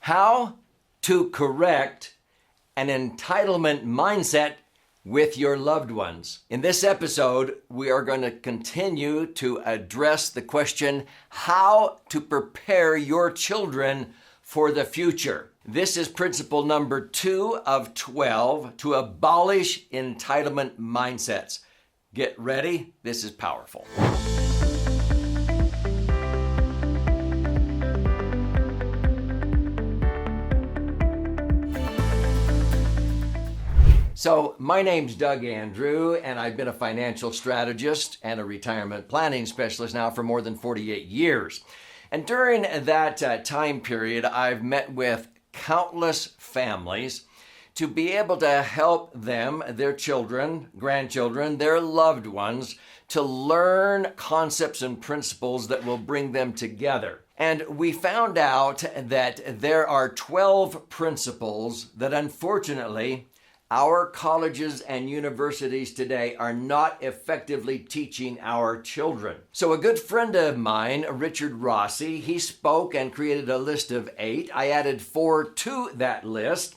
How to correct an entitlement mindset with your loved ones. In this episode, we are going to continue to address the question, how to prepare your children for the future. This is principle number 2 of 12, to abolish entitlement mindsets. Get ready. This is powerful. So my name's Doug Andrew, and I've been a financial strategist and a retirement planning specialist now for more than 48 years. And during that time period, I've met with countless families to be able to help them, their children, grandchildren, their loved ones, to learn concepts and principles that will bring them together. And we found out that there are 12 principles that unfortunately our colleges and universities today are not effectively teaching our children. So a good friend of mine, Richard Rossi, he spoke and created a list of 8. I added 4 to that list.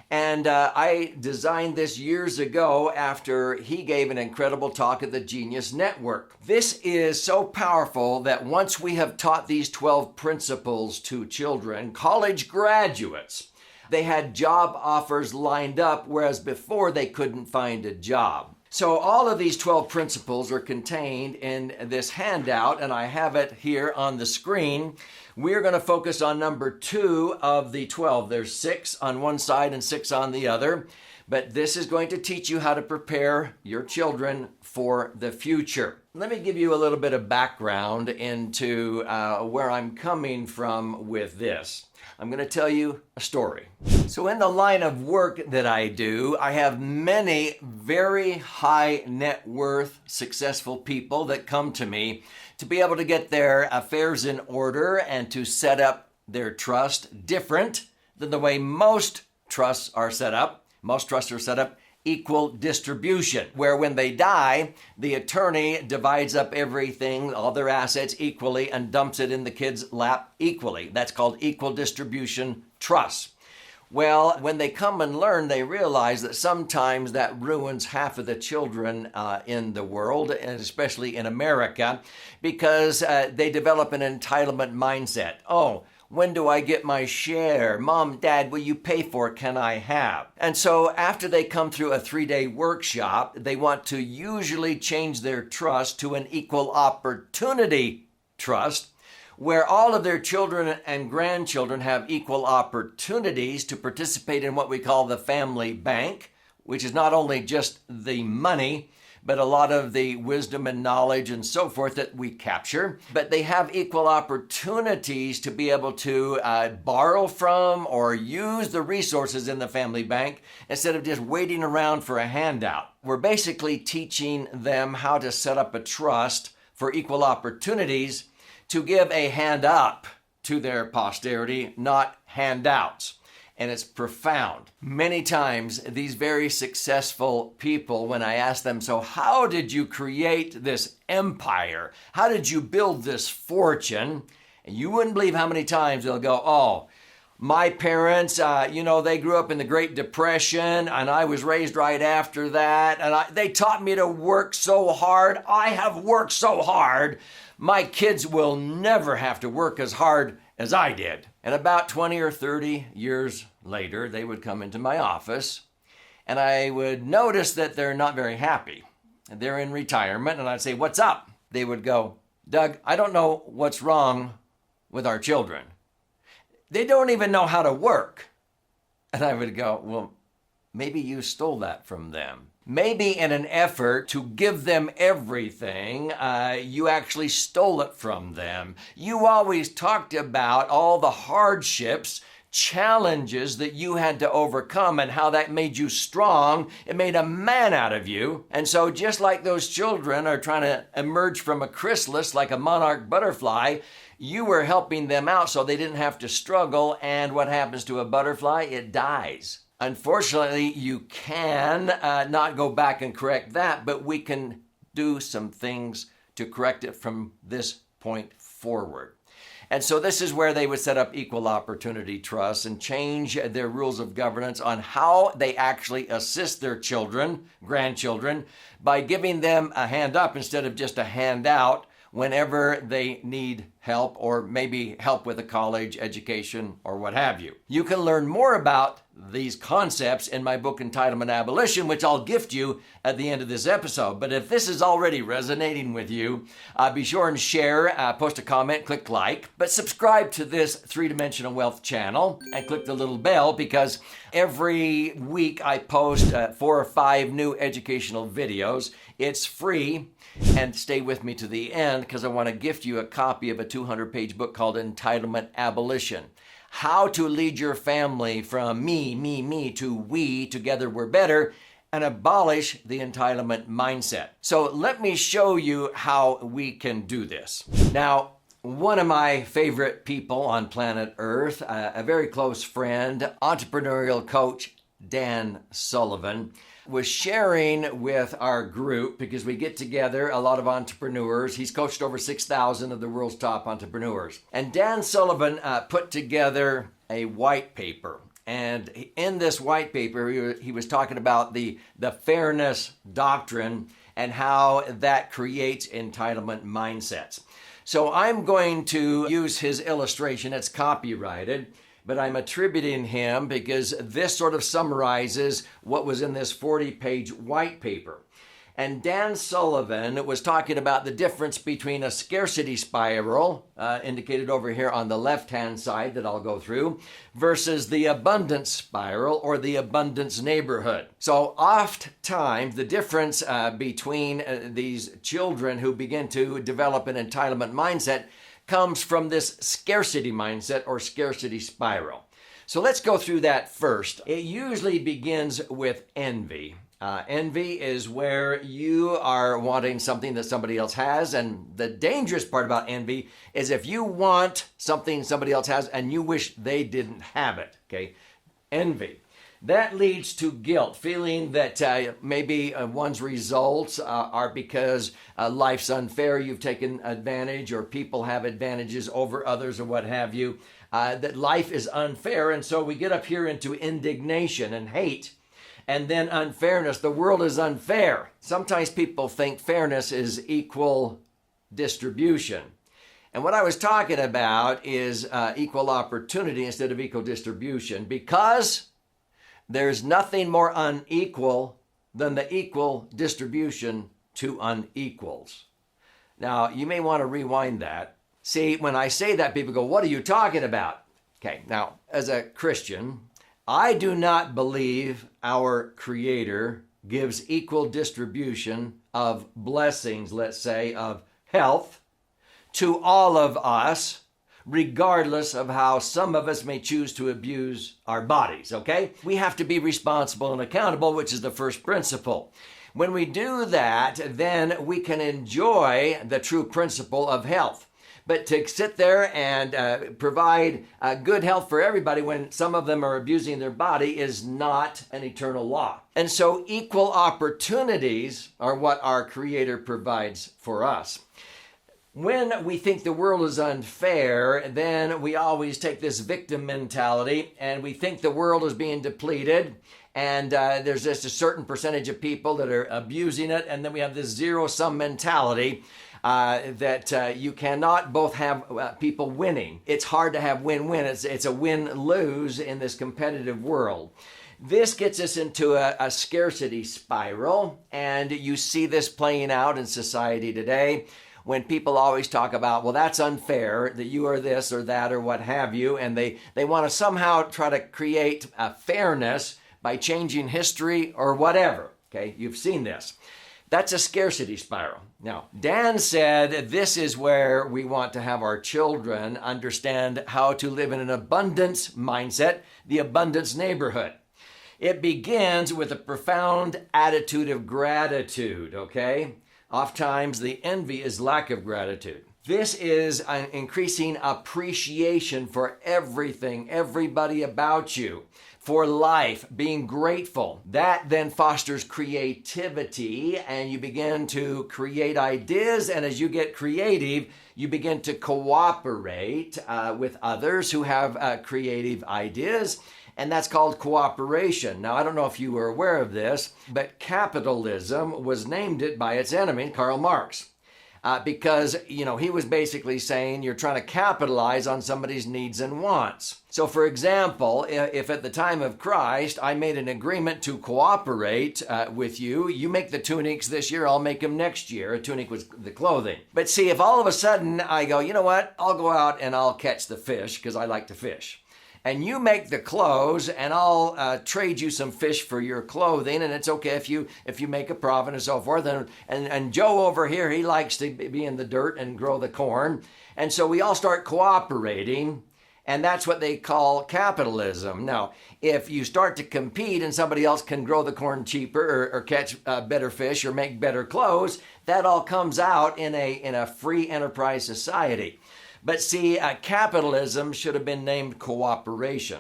And I designed this years ago after he gave an incredible talk at the Genius Network. This is so powerful that once we have taught these 12 principles to children, college graduates, they had job offers lined up, whereas before they couldn't find a job. So all of these 12 principles are contained in this handout, and I have it here on the screen. We're going to focus on number 2 of the 12. There's 6 on one side and 6 on the other, but this is going to teach you how to prepare your children for the future. Let me give you a little bit of background into where I'm coming from with this. I'm going to tell you a story. So in the line of work that I do, I have many very high net worth, successful people that come to me to be able to get their affairs in order and to set up their trust different than the way most trusts are set up. Most trusts are set up equal distribution, where when they die, the attorney divides up everything, all their assets equally, and dumps it in the kid's lap equally. That's called equal distribution trust. Well, when they come and learn, they realize that sometimes that ruins half of the children in the world, and especially in America, because they develop an entitlement mindset. Oh, when do I get my share? Mom, Dad, will you pay for it? Can I have? And so after they come through a 3-day workshop, they want to usually change their trust to an equal opportunity trust, where all of their children and grandchildren have equal opportunities to participate in what we call the family bank, which is not only just the money, but a lot of the wisdom and knowledge and so forth that we capture. But they have equal opportunities to be able to borrow from or use the resources in the family bank instead of just waiting around for a handout. We're basically teaching them how to set up a trust for equal opportunities to give a hand up to their posterity, not handouts. And it's profound. Many times, these very successful people, when I ask them, so how did you create this empire? How did you build this fortune? And you wouldn't believe how many times they'll go, oh, my parents, they grew up in the Great Depression, and I was raised right after that, and they taught me to work so hard. I have worked so hard. My kids will never have to work as hard as I did. And about 20 or 30 years later, they would come into my office, and I would notice that they're not very happy. They're in retirement, and I'd say, what's up? They would go, Doug, I don't know what's wrong with our children. They don't even know how to work. And I would go, well, maybe you stole that from them. Maybe in an effort to give them everything, you actually stole it from them. You always talked about all the hardships, challenges that you had to overcome and how that made you strong. It made a man out of you. And so just like those children are trying to emerge from a chrysalis like a monarch butterfly, you were helping them out so they didn't have to struggle. And what happens to a butterfly? It dies. Unfortunately, you can not go back and correct that, but we can do some things to correct it from this point forward. And so this is where they would set up equal opportunity trusts and change their rules of governance on how they actually assist their children, grandchildren, by giving them a hand up instead of just a handout whenever they need help, or maybe help with a college education or what have you. You can learn more about these concepts in my book, Entitlement Abolition, which I'll gift you at the end of this episode. But if this is already resonating with you, be sure and share, post a comment, click like, but subscribe to this three-dimensional wealth channel and click the little bell, because every week I post 4 or 5 new educational videos. It's free. And stay with me to the end, because I want to gift you a copy of a 200-page book called Entitlement Abolition. How to lead your family from me to we, together we're better, and abolish the entitlement mindset. So let me show you how we can do this. Now, one of my favorite people on planet Earth, a very close friend, entrepreneurial coach, Dan Sullivan, was sharing with our group, because we get together a lot of entrepreneurs. He's coached over 6,000 of the world's top entrepreneurs. And Dan Sullivan put together a white paper. And in this white paper, he was talking about the fairness doctrine and how that creates entitlement mindsets. So I'm going to use his illustration. It's copyrighted, but I'm attributing him because this sort of summarizes what was in this 40-page white paper. And Dan Sullivan was talking about the difference between a scarcity spiral, indicated over here on the left-hand side that I'll go through, versus the abundance spiral or the abundance neighborhood. So oftentimes the difference between these children who begin to develop an entitlement mindset comes from this scarcity mindset or scarcity spiral. So let's go through that first. It usually begins with envy. Envy is where you are wanting something that somebody else has, and the dangerous part about envy is if you want something somebody else has and you wish they didn't have it, okay? Envy. That leads to guilt, feeling that maybe one's results are because life's unfair, you've taken advantage, or people have advantages over others or what have you, that life is unfair. And so we get up here into indignation and hate, and then unfairness. The world is unfair. Sometimes people think fairness is equal distribution. And what I was talking about is equal opportunity instead of equal distribution, because there's nothing more unequal than the equal distribution to unequals. Now, you may want to rewind that. See, when I say that, people go, what are you talking about? Okay, now, as a Christian, I do not believe our Creator gives equal distribution of blessings, let's say, of health to all of us, regardless of how some of us may choose to abuse our bodies, okay? We have to be responsible and accountable, which is the first principle. When we do that, then we can enjoy the true principle of health. But to sit there and provide good health for everybody when some of them are abusing their body is not an eternal law. And so equal opportunities are what our Creator provides for us. When we think the world is unfair, then we always take this victim mentality and we think the world is being depleted, and there's just a certain percentage of people that are abusing it, and then we have this zero-sum mentality that you cannot both have people winning. It's hard to have win-win. It's a win-lose in this competitive world. This gets us into a scarcity spiral, and you see this playing out in society today, when people always talk about, well, that's unfair, that you are this or that or what have you, and they want to somehow try to create a fairness by changing history or whatever. Okay, you've seen this. That's a scarcity spiral. Now, Dan said this is where we want to have our children understand how to live in an abundance mindset, the abundance neighborhood. It begins with a profound attitude of gratitude, okay? Oftentimes, the envy is lack of gratitude. This is an increasing appreciation for everything, everybody about you, for life, being grateful. That then fosters creativity, and you begin to create ideas. And as you get creative, you begin to cooperate with others who have creative ideas. And that's called cooperation. Now, I don't know if you were aware of this, but capitalism was named it by its enemy, Karl Marx. Because, he was basically saying you're trying to capitalize on somebody's needs and wants. So, for example, if at the time of Christ I made an agreement to cooperate with you, you make the tunics this year, I'll make them next year. A tunic was the clothing. But see, if all of a sudden I go, you know what, I'll go out and I'll catch the fish because I like to fish. And you make the clothes, and I'll trade you some fish for your clothing, and it's okay if you make a profit and so forth. And Joe over here, he likes to be in the dirt and grow the corn. And so we all start cooperating, and that's what they call capitalism. Now, if you start to compete and somebody else can grow the corn cheaper or catch better fish or make better clothes, that all comes out in a free enterprise society. But see, capitalism should have been named cooperation.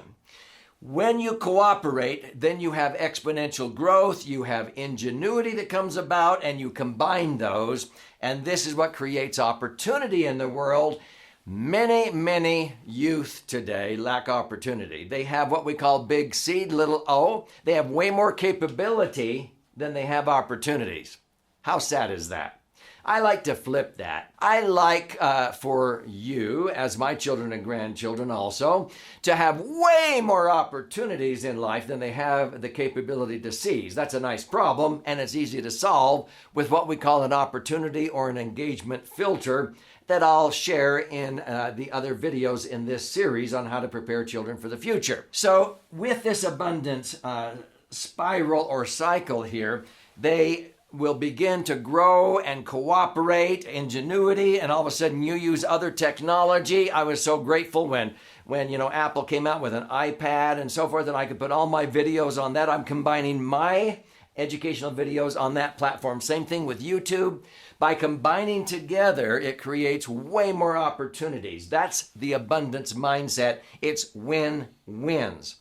When you cooperate, then you have exponential growth, you have ingenuity that comes about, and you combine those, and this is what creates opportunity in the world. Many youth today lack opportunity. They have what we call big C, little o. They have way more capability than they have opportunities. How sad is that? I like to flip that. I like for you, as my children and grandchildren also, to have way more opportunities in life than they have the capability to seize. That's a nice problem, and it's easy to solve with what we call an opportunity or an engagement filter that I'll share in the other videos in this series on how to prepare children for the future. So with this abundance spiral or cycle here, they will begin to grow and cooperate, ingenuity, and all of a sudden you use other technology. I was so grateful when Apple came out with an iPad and so forth, and I could put all my videos on that. I'm combining my educational videos on that platform. Same thing with YouTube. By combining together, it creates way more opportunities. That's the abundance mindset. It's win-wins.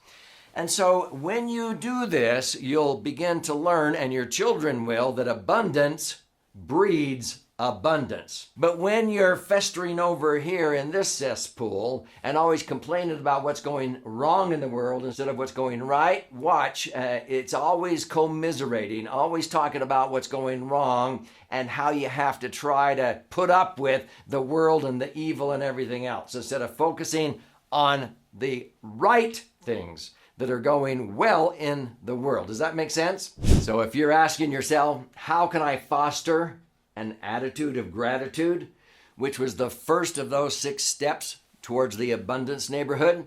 And so when you do this, you'll begin to learn, and your children will, that abundance breeds abundance. But when you're festering over here in this cesspool and always complaining about what's going wrong in the world instead of what's going right, watch, it's always commiserating, always talking about what's going wrong and how you have to try to put up with the world and the evil and everything else instead of focusing on the right things that are going well in the world. Does that make sense? So if you're asking yourself, how can I foster an attitude of gratitude, which was the first of those 6 steps towards the abundance neighborhood?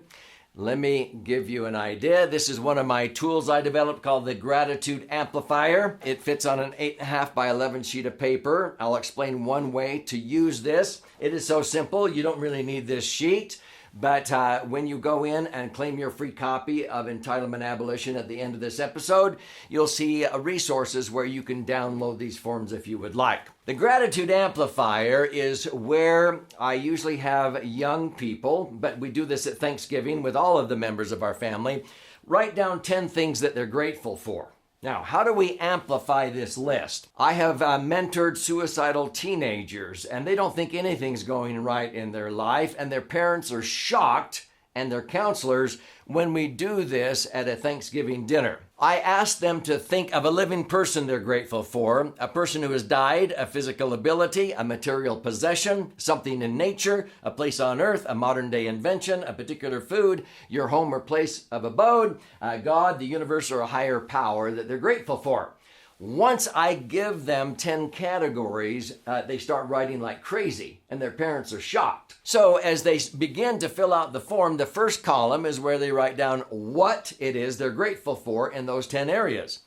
Let me give you an idea. This is one of my tools I developed called the Gratitude Amplifier. It fits on an 8.5 by 11 sheet of paper. I'll explain one way to use this. It is so simple, you don't really need this sheet. But when you go in and claim your free copy of Entitlement Abolition at the end of this episode, you'll see resources where you can download these forms if you would like. The Gratitude Amplifier is where I usually have young people, but we do this at Thanksgiving with all of the members of our family, write down 10 things that they're grateful for. Now, how do we amplify this list? I have mentored suicidal teenagers, and they don't think anything's going right in their life, and their parents are shocked, and their counselors, when we do this at a Thanksgiving dinner. I ask them to think of a living person they're grateful for, a person who has died, a physical ability, a material possession, something in nature, a place on earth, a modern day invention, a particular food, your home or place of abode, God, the universe, or a higher power that they're grateful for. Once I give them 10 categories, they start writing like crazy, and their parents are shocked. So as they begin to fill out the form, the first column is where they write down what it is they're grateful for in those 10 areas.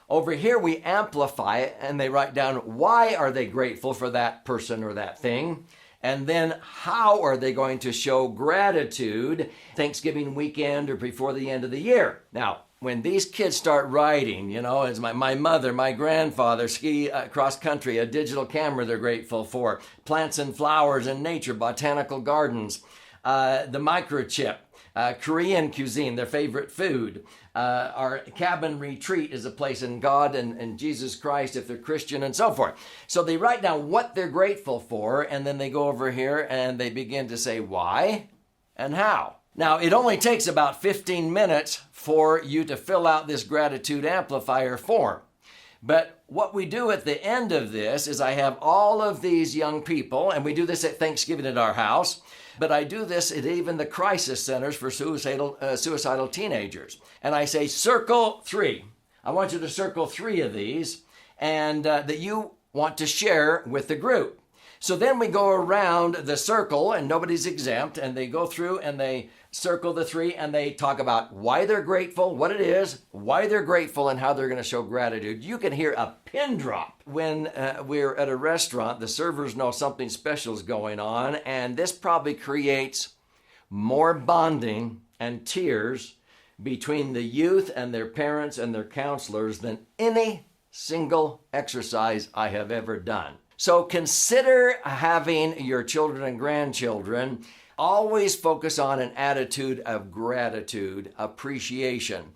Over here, we amplify it, and they write down why are they grateful for that person or that thing, and then how are they going to show gratitude Thanksgiving weekend or before the end of the year. Now, when these kids start writing, as my mother, my grandfather, ski cross country, a digital camera they're grateful for, plants and flowers and nature, botanical gardens, the microchip, Korean cuisine, their favorite food. Our cabin retreat is a place in God and Jesus Christ if they're Christian and so forth. So they write down what they're grateful for, and then they go over here and they begin to say why and how. Now, it only takes about 15 minutes for you to fill out this gratitude amplifier form. But what we do at the end of this is I have all of these young people, and we do this at Thanksgiving at our house, but I do this at even the crisis centers for suicidal teenagers. And I say, circle 3. I want you to circle 3 of these and that you want to share with the group. So then we go around the circle, and nobody's exempt, and they go through and they circle the 3 and they talk about why they're grateful, what it is, why they're grateful, and how they're going to show gratitude. You can hear a pin drop. When we're at a restaurant, the servers know something special is going on, and this probably creates more bonding and tears between the youth and their parents and their counselors than any single exercise I have ever done. So consider having your children and grandchildren always focus on an attitude of gratitude, appreciation.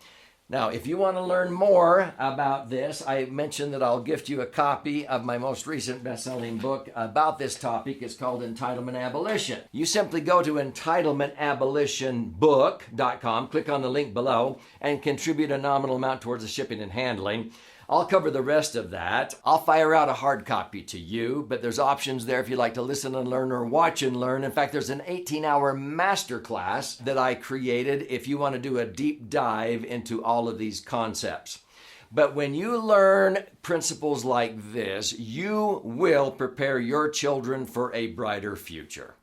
Now, if you want to learn more about this, I mentioned that I'll gift you a copy of my most recent best-selling book about this topic. It's called Entitlement Abolition. You simply go to entitlementabolitionbook.com, click on the link below, and contribute a nominal amount towards the shipping and handling. I'll cover the rest of that. I'll fire out a hard copy to you, but there's options there if you'd like to listen and learn or watch and learn. In fact, there's an 18-hour masterclass that I created if you want to do a deep dive into all of these concepts. But when you learn principles like this, you will prepare your children for a brighter future.